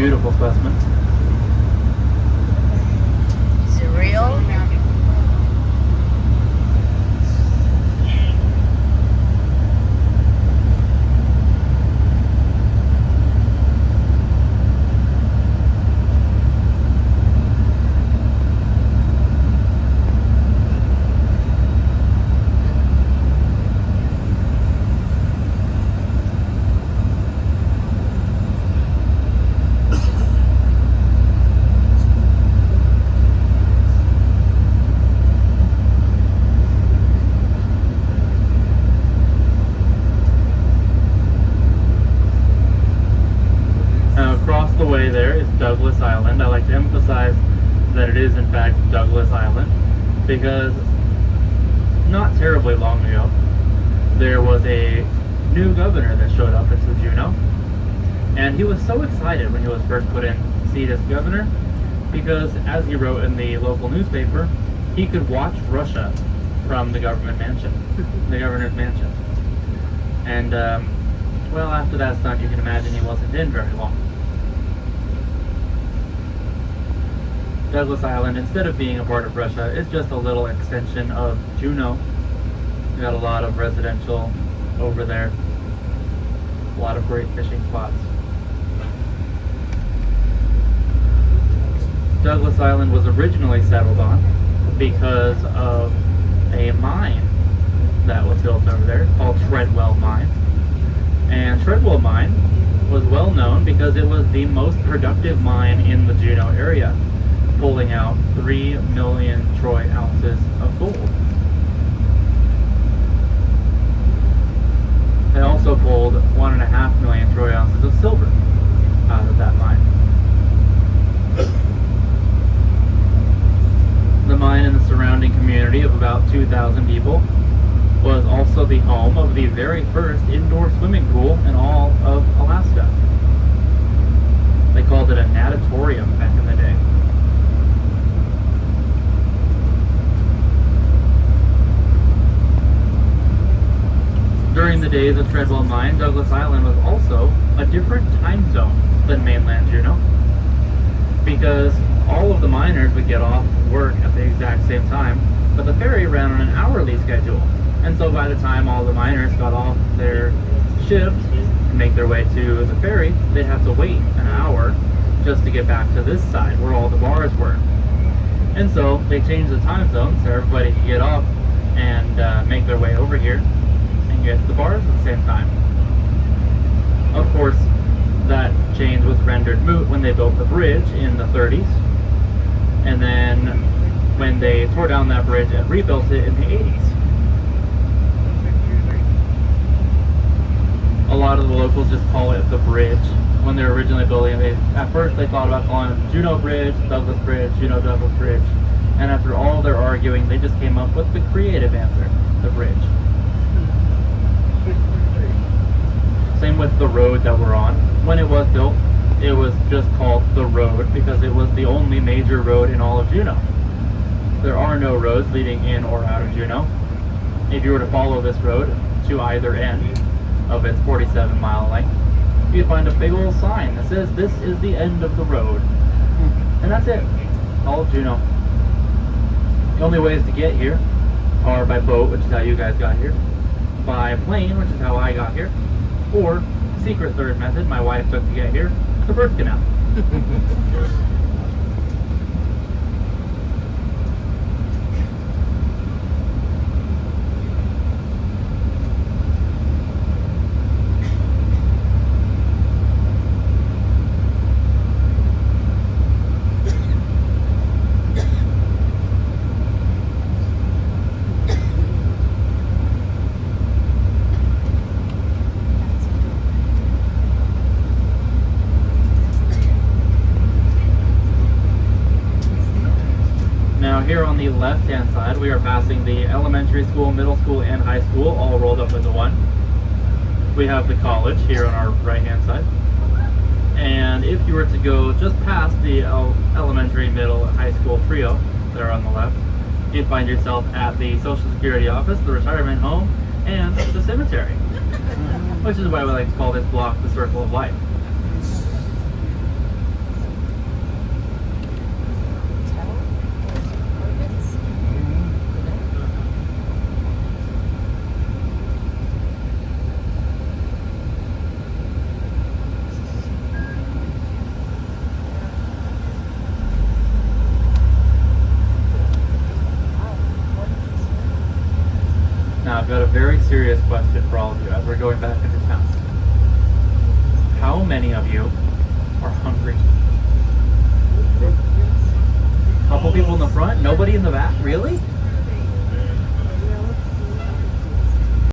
beautiful specimen. Is it real? Across the way there is Douglas Island. I like to emphasize that it is in fact Douglas Island because not terribly long ago there was a new governor that showed up into Juneau, and he was so excited when he was first put in seat as governor because, as he wrote in the local newspaper, he could watch Russia from the government mansion, the governor's mansion. And well, after that stunt, you can imagine he wasn't in very long. Douglas Island, instead of being a part of Russia, is just a little extension of Juneau. We got a lot of residential over there. A lot of great fishing spots. Douglas Island was originally settled on because of a mine that was built over there called Treadwell Mine. And Treadwell Mine was well known because it was the most productive mine in the Juneau area, pulling out 3 million troy ounces of gold. They also pulled 1.5 million troy ounces of silver out of that mine. The mine and the surrounding community of about 2,000 people was also the home of the very first indoor swimming pool in all of Alaska. They called it a natatorium back in the day. During the days of Treadwell Mine, Douglas Island was also a different time zone than mainland Juneau, because all of the miners would get off work at the exact same time, but the ferry ran on an hourly schedule. And so by the time all the miners got off their shift and make their way to the ferry, they'd have to wait an hour just to get back to this side where all the bars were. And so they changed the time zone so everybody could get off and make their way over here and get to the bars at the same time. Of course, that change was rendered moot when they built the bridge in the 30s. And then when they tore down that bridge and rebuilt it in the 80s. A lot of the locals just call it the bridge. When they were originally building it, at first they thought about calling it Juneau Bridge, Douglas Bridge, Juneau Douglas Bridge. And after all their arguing, they just came up with the creative answer, the bridge. Same with the road that we're on. When it was built, it was just called the road because it was the only major road in all of Juneau. There are no roads leading in or out of Juneau. If you were to follow this road to either end of its 47-mile length, you'd find a big old sign that says this is the end of the road. And that's it. All of Juneau. The only ways to get here are by boat, which is how you guys got here, by plane, which is how I got here, or secret third method my wife took to get here, the birth canal. Here on the left-hand side, we are passing the elementary school, middle school, and high school all rolled up into one. We have the college here on our right-hand side. And if you were to go just past the elementary, middle, and high school trio that are on the left, you'd find yourself at the Social Security office, the retirement home, and the cemetery. Which is why we like to call this block the Circle of Life. got a very serious question for all of you as we're going back into town. How many of you are hungry? Couple people in the front, nobody in the back? Really?